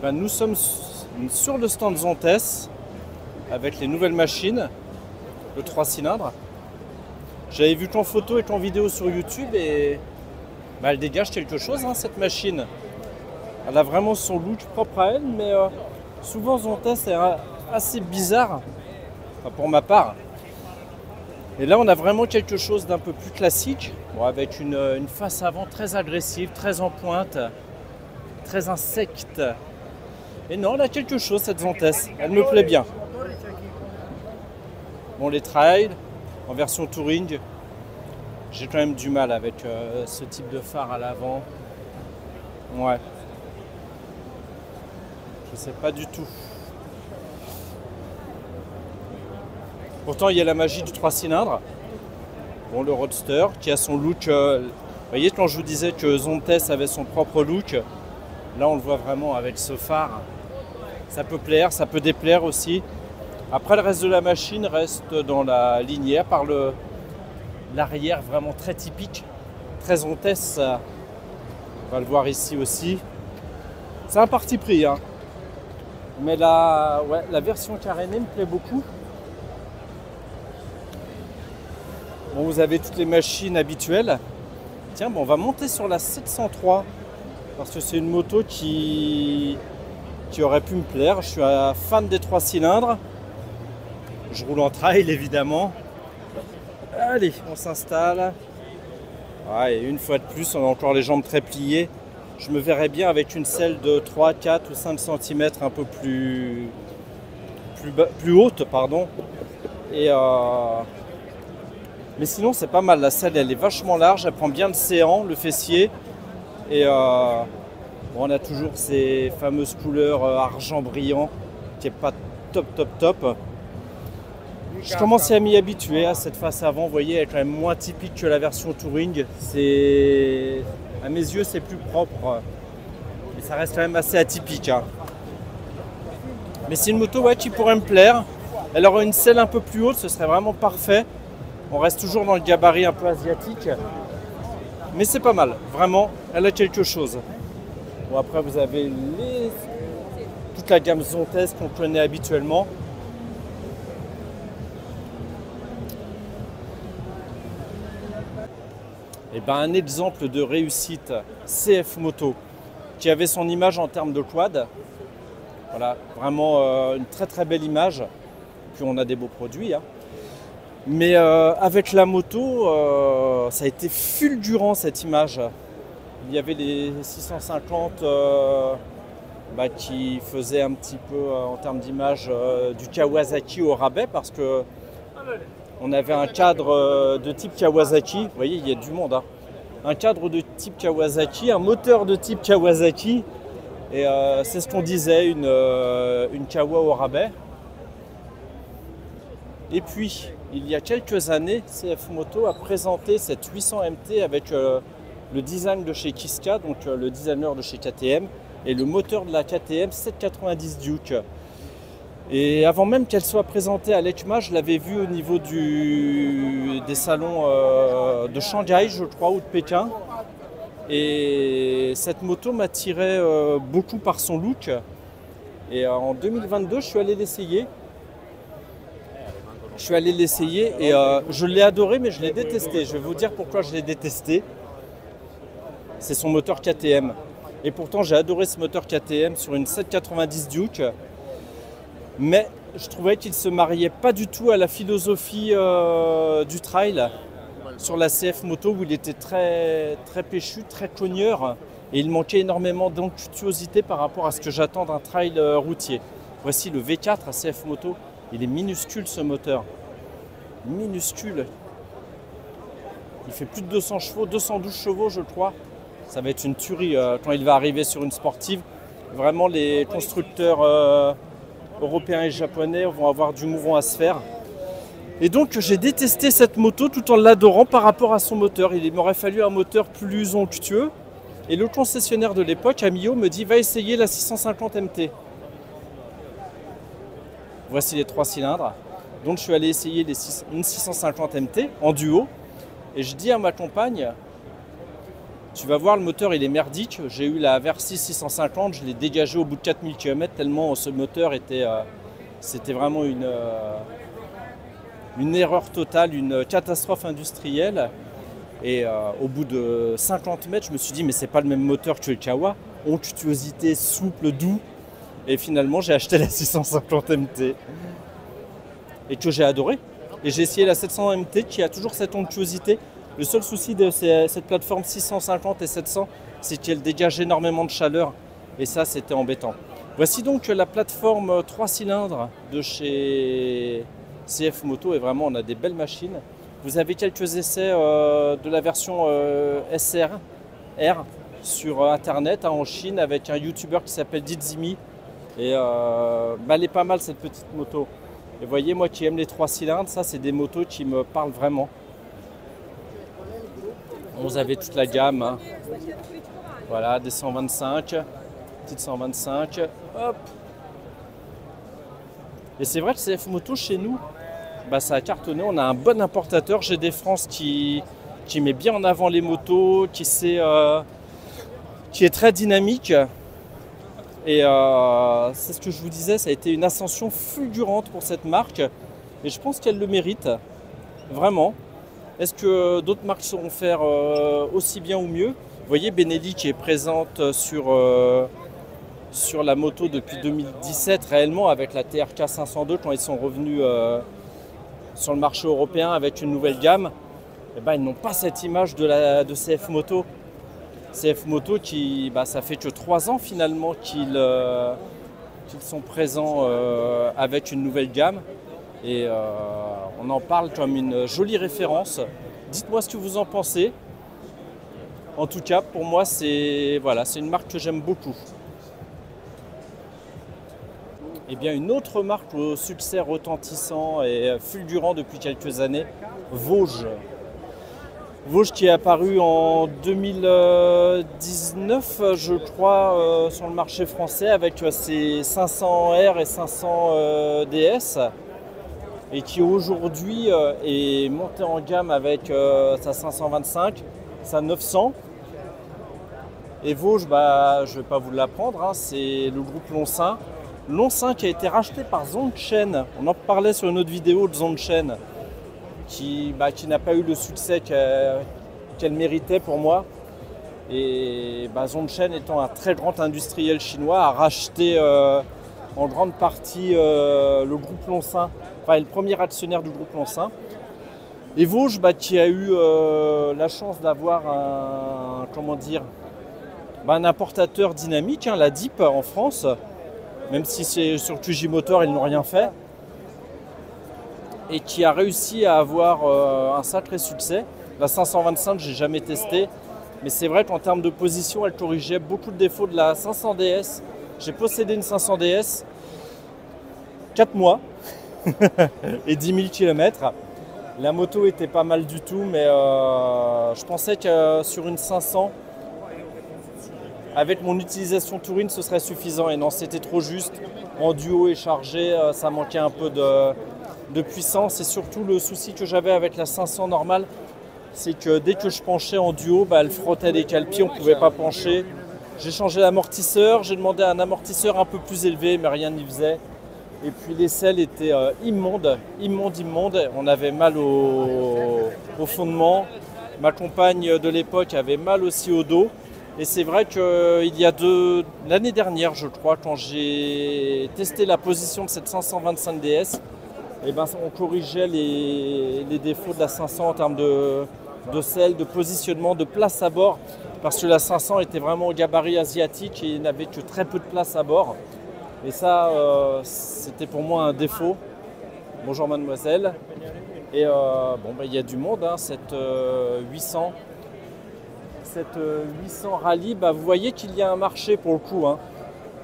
ben, nous sommes sur le stand Zontes avec les nouvelles machines, le 3 cylindres. J'avais vu ton photo et ton vidéo sur YouTube et ben, elle dégage quelque chose hein, cette machine. Elle a vraiment son look propre à elle, mais souvent Zontes est assez bizarre, enfin, pour ma part. Et là on a vraiment quelque chose d'un peu plus classique, bon, avec une face avant très agressive, très en pointe, très insecte. Et non, elle a quelque chose cette Zontes, elle me plaît bien. Bon, les trails en version touring, j'ai quand même du mal avec ce type de phare à l'avant. Ouais. Je sais pas du tout. Pourtant, il y a la magie du 3 cylindres. Bon, le Roadster qui a son look. Vous voyez, quand je vous disais que Zontes avait son propre look, là on le voit vraiment avec ce phare. Ça peut plaire, ça peut déplaire aussi. Après, le reste de la machine reste dans la lignée, par l'arrière vraiment très typique, très Zontes. On va le voir ici aussi. C'est un parti pris, hein. Mais la version carénée me plaît beaucoup. Bon, vous avez toutes les machines habituelles. Tiens, bon, on va monter sur la 703 parce que c'est une moto qui aurait pu me plaire. Je suis un fan des 3 cylindres. Je roule en trail évidemment. Allez, on s'installe. Ouais, et une fois de plus, on a encore les jambes très pliées. Je me verrais bien avec une selle de 3, 4 ou 5 cm un peu plus haute, pardon. Et mais sinon c'est pas mal, la selle elle est vachement large, elle prend bien le séant, le fessier. Et bon, on a toujours ces fameuses couleurs argent brillant qui est pas top. Je commence à m'y habituer à cette face avant, vous voyez, elle est quand même moins typique que la version touring. À mes yeux c'est plus propre, mais ça reste quand même assez atypique, hein. Mais c'est une moto ouais, qui pourrait me plaire. Elle aurait une selle un peu plus haute, ce serait vraiment parfait. On reste toujours dans le gabarit un peu asiatique. Mais c'est pas mal, vraiment, elle a quelque chose. Bon, après vous avez toute la gamme Zontes qu'on connaît habituellement. Et ben, un exemple de réussite CF Moto qui avait son image en termes de quad. Voilà, vraiment une très belle image. Puis on a des beaux produits, hein. Mais avec la moto, ça a été fulgurant cette image. Il y avait les 650 qui faisaient un petit peu en termes d'image du Kawasaki au rabais parce que on avait un cadre de type Kawasaki. Vous voyez, il y a du monde, hein. Un cadre de type Kawasaki, un moteur de type Kawasaki. Et c'est ce qu'on disait, une Kawa au rabais. Et puis, il y a quelques années, CF Moto a présenté cette 800 MT avec le design de chez Kiska, donc le designer de chez KTM, et le moteur de la KTM 790 Duke. Et avant même qu'elle soit présentée à l'EICMA, je l'avais vue au niveau des salons de Shanghai, je crois, ou de Pékin. Et cette moto m'attirait beaucoup par son look. Et en 2022, je suis allé l'essayer. Et je l'ai adoré, mais je l'ai détesté. Je vais vous dire pourquoi je l'ai détesté. C'est son moteur KTM. Et pourtant, j'ai adoré ce moteur KTM sur une 790 Duke. Mais je trouvais qu'il ne se mariait pas du tout à la philosophie du trail sur la CF Moto où il était très péchu, très cogneur et il manquait énormément d'onctuosité par rapport à ce que j'attends d'un trail routier. Voici le V4 à CF Moto, il est minuscule ce moteur, minuscule. Il fait plus de 200 chevaux, 212 chevaux je crois. Ça va être une tuerie quand il va arriver sur une sportive. Vraiment les constructeurs européens et japonais vont avoir du mouron à se faire. Et donc j'ai détesté cette moto tout en l'adorant par rapport à son moteur. Il m'aurait fallu un moteur plus onctueux. Et le concessionnaire de l'époque, Amio, me dit va essayer la 650 MT. Voici les 3 cylindres. Donc je suis allé essayer une 650 MT en duo. Et je dis à ma compagne, Tu vas voir, le moteur il est merdique. J'ai eu la Versys 650, je l'ai dégagé au bout de 4000 km tellement ce moteur était, c'était vraiment une erreur totale, une catastrophe industrielle. Et au bout de 50 mètres, je me suis dit mais c'est pas le même moteur que le Kawa. Onctuosité, souple, doux. Et finalement j'ai acheté la 650 MT. Et que j'ai adoré. Et j'ai essayé la 700 MT qui a toujours cette onctuosité. Le seul souci de cette plateforme 650 et 700, c'est qu'elle dégage énormément de chaleur. Et ça, c'était embêtant. Voici donc la plateforme 3 cylindres de chez CF Moto. Et vraiment, on a des belles machines. Vous avez quelques essais de la version SR sur Internet en Chine avec un YouTuber qui s'appelle Dizimi. Et elle est pas mal cette petite moto. Et vous voyez, moi qui aime les 3 cylindres, ça c'est des motos qui me parlent vraiment. Vous avez toute la gamme. Hein. Voilà, des 125, petite 125. Hop. Et c'est vrai que CF Moto chez nous, ça a cartonné. On a un bon importateur, GD France, qui met bien en avant les motos, qui est très dynamique. Et c'est ce que je vous disais, ça a été une ascension fulgurante pour cette marque. Et je pense qu'elle le mérite, vraiment. Est-ce que d'autres marques sauront faire aussi bien ou mieux? Vous voyez Benelli qui est présente sur la moto depuis 2017 réellement avec la TRK 502 quand ils sont revenus sur le marché européen avec une nouvelle gamme. Et ils n'ont pas cette image de CF Moto. CF Moto qui, ça fait que 3 ans finalement qu'ils sont présents avec une nouvelle gamme. Et on en parle comme une jolie référence. Dites-moi ce que vous en pensez. En tout cas, pour moi, c'est une marque que j'aime beaucoup. Et bien, une autre marque au succès retentissant et fulgurant depuis quelques années, Vosges. Vosges qui est apparu en 2019, je crois, sur le marché français avec ses 500R et 500 DS. Et qui aujourd'hui est monté en gamme avec sa 525, sa 900. Et Vosges, je ne vais pas vous l'apprendre, hein, c'est le groupe Longcin. Longcin qui a été racheté par Zhongchen. On en parlait sur une autre vidéo de Zhongchen, qui n'a pas eu le succès qu'elle méritait pour moi. Et Zhongchen étant un très grand industriel chinois, a racheté en grande partie le groupe Longcin. Enfin, le premier actionnaire du groupe Longcin. Et Vosges, qui a eu la chance d'avoir un importateur dynamique, la DIP en France, même si c'est sur QJ Motor, ils n'ont rien fait, et qui a réussi à avoir un sacré succès. La 525, je n'ai jamais testé, mais c'est vrai qu'en termes de position, elle corrigeait beaucoup de défauts de la 500 DS. J'ai possédé une 500 DS 4 mois. et 10 000 km. La moto était pas mal du tout, mais je pensais que sur une 500, avec mon utilisation touring, ce serait suffisant. Et non, c'était trop juste. En duo et chargé, ça manquait un peu de puissance. Et surtout, le souci que j'avais avec la 500 normale, c'est que dès que je penchais en duo, elle frottait des cale-pieds, on ne pouvait pas pencher. J'ai changé l'amortisseur, j'ai demandé un amortisseur un peu plus élevé, mais rien n'y faisait. Et puis les selles étaient immondes. On avait mal au fondement. Ma compagne de l'époque avait mal aussi au dos. Et c'est vrai qu'il y a l'année dernière, je crois, quand j'ai testé la position de cette 525 DS, on corrigeait les défauts de la 500 en termes de selle, de positionnement, de place à bord. Parce que la 500 était vraiment au gabarit asiatique et il n'avait que très peu de place à bord. Et ça, c'était pour moi un défaut. Bonjour mademoiselle. Et il y a du monde, hein, cette 800. Cette 800 rallye, vous voyez qu'il y a un marché pour le coup. Hein.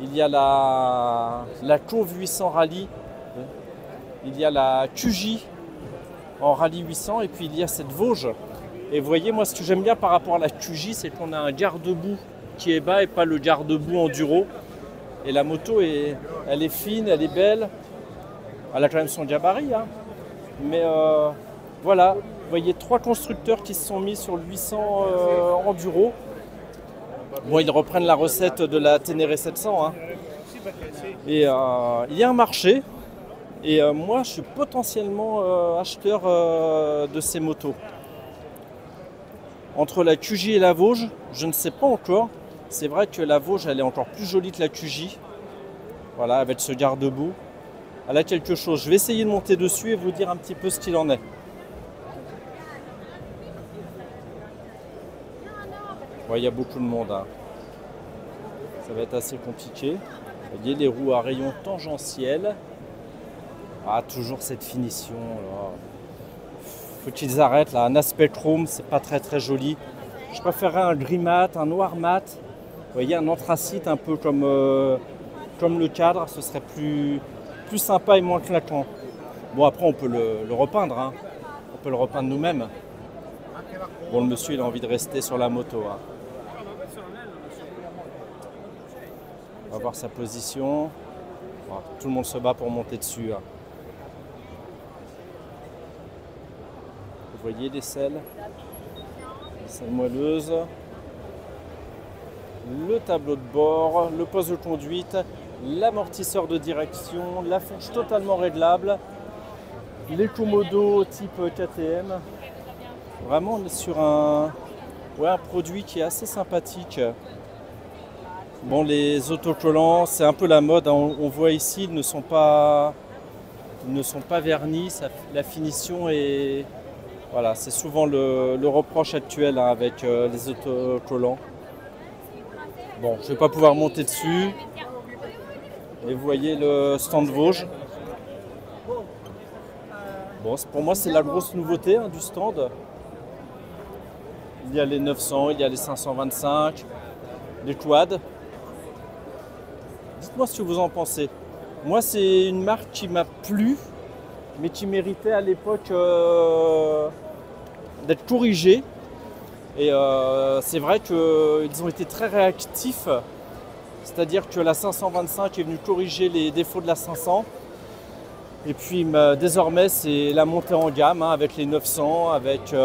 Il y a la Cove 800 rallye. Il y a la QJ en rallye 800. Et puis il y a cette Vosges. Et vous voyez, moi, ce que j'aime bien par rapport à la QJ, c'est qu'on a un garde-boue qui est bas et pas le garde-boue enduro. Et la moto, elle est fine, elle est belle. Elle a quand même son gabarit. Hein. Mais voilà, vous voyez 3 constructeurs qui se sont mis sur le 800 Enduro. Bon, ils reprennent la recette de la Ténéré 700. Hein. Et il y a un marché. Et moi, je suis potentiellement acheteur de ces motos. Entre la QJ et la Vosges, je ne sais pas encore. C'est vrai que la Vosges, elle est encore plus jolie que la QJ. Voilà, avec ce garde-boue. Elle a quelque chose. Je vais essayer de monter dessus et vous dire un petit peu ce qu'il en est. Ouais, il y a beaucoup de monde. Hein. Ça va être assez compliqué. Vous voyez les roues à rayons tangentiels. Ah, toujours cette finition. Là. Faut qu'ils arrêtent là. Un aspect chrome, c'est pas très très joli. Je préférerais un gris mat, un noir mat. Vous voyez, un anthracite un peu comme le cadre. Ce serait plus sympa et moins claquant. Bon, après, on peut le repeindre. Hein. On peut le repeindre nous-mêmes. Bon, le monsieur, il a envie de rester sur la moto. Hein. On va voir sa position. Bon, tout le monde se bat pour monter dessus. Hein. Vous voyez les selles moelleuses. Le tableau de bord, le poste de conduite, l'amortisseur de direction, la fourche totalement réglable, les commodos type KTM. Vraiment, on est sur un produit qui est assez sympathique. Bon, les autocollants, c'est un peu la mode. Hein. On voit ici, ils ne sont pas vernis. La finition est... Voilà, c'est souvent le reproche actuel hein, avec les autocollants. Bon, je ne vais pas pouvoir monter dessus. Et vous voyez le stand Vosges. Bon, pour moi, c'est la grosse nouveauté hein, du stand. Il y a les 900, il y a les 525, les quads. Dites-moi ce que vous en pensez. Moi, c'est une marque qui m'a plu, mais qui méritait à l'époque d'être corrigée. Et c'est vrai qu'ils ont été très réactifs. C'est-à-dire que la 525 est venue corriger les défauts de la 500. Et puis désormais, c'est la montée en gamme hein, avec les 900, avec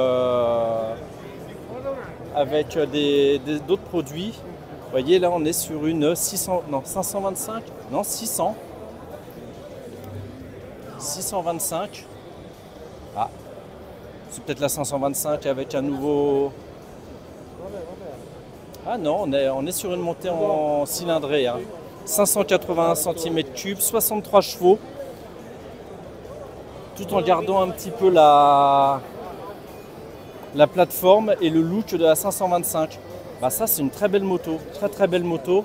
d'autres produits. Vous voyez, là, on est sur une 525, non 600. 625. Ah, c'est peut-être la 525 avec un nouveau... Ah non, on est sur une montée en cylindrée. Hein. 581 cm3, 63 chevaux. Tout en gardant un petit peu la plateforme et le look de la 525. Bah ça, c'est une très belle moto. Très très belle moto.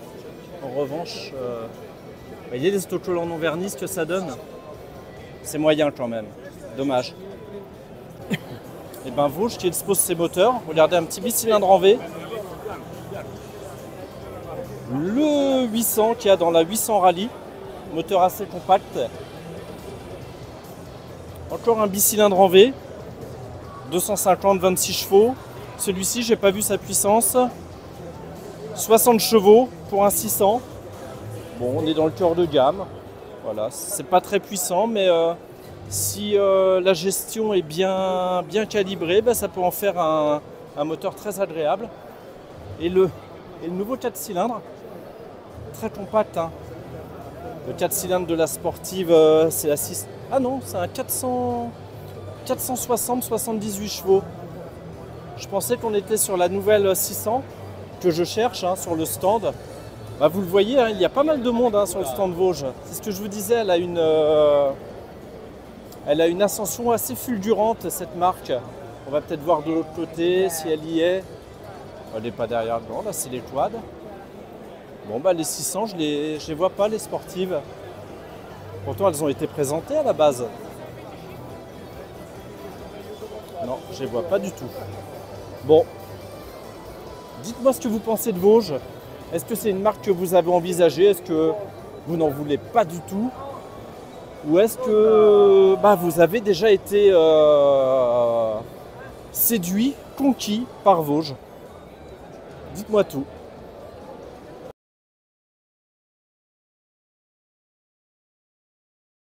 En revanche, vous voyez les autocollants non vernis, ce que ça donne. C'est moyen quand même. Dommage. Et ben Vosges qui expose ses moteurs. Regardez un petit bicylindre en V. Le 800 qu'il y a dans la 800 Rally. Moteur assez compact. Encore un bicylindre en V. 250, 26 chevaux. Celui-ci, j'ai pas vu sa puissance. 60 chevaux pour un 600. Bon, on est dans le cœur de gamme. Voilà, c'est pas très puissant, mais si la gestion est bien calibrée, bah, ça peut en faire un moteur très agréable. Et le nouveau 4 cylindres, très compact. Hein. Le 4 cylindres de la sportive, c'est la 6. Ah non, c'est un 460, 78 chevaux. Je pensais qu'on était sur la nouvelle 600 que je cherche hein, sur le stand. Bah, vous le voyez, hein, il y a pas mal de monde hein, sur le stand Vosges. C'est ce que je vous disais, elle a une ascension assez fulgurante cette marque. On va peut-être voir de l'autre côté si elle y est. Elle n'est pas derrière. Non, là c'est les quads. Bon bah les 600, je les vois pas les sportives. Pourtant elles ont été présentées à la base. Non, je les vois pas du tout. Bon, dites-moi ce que vous pensez de Vosges. Est-ce que c'est une marque que vous avez envisagée? Est-ce que vous n'en voulez pas du tout? Ou est-ce que vous avez déjà été séduit, conquis par Vosges? Dites-moi tout.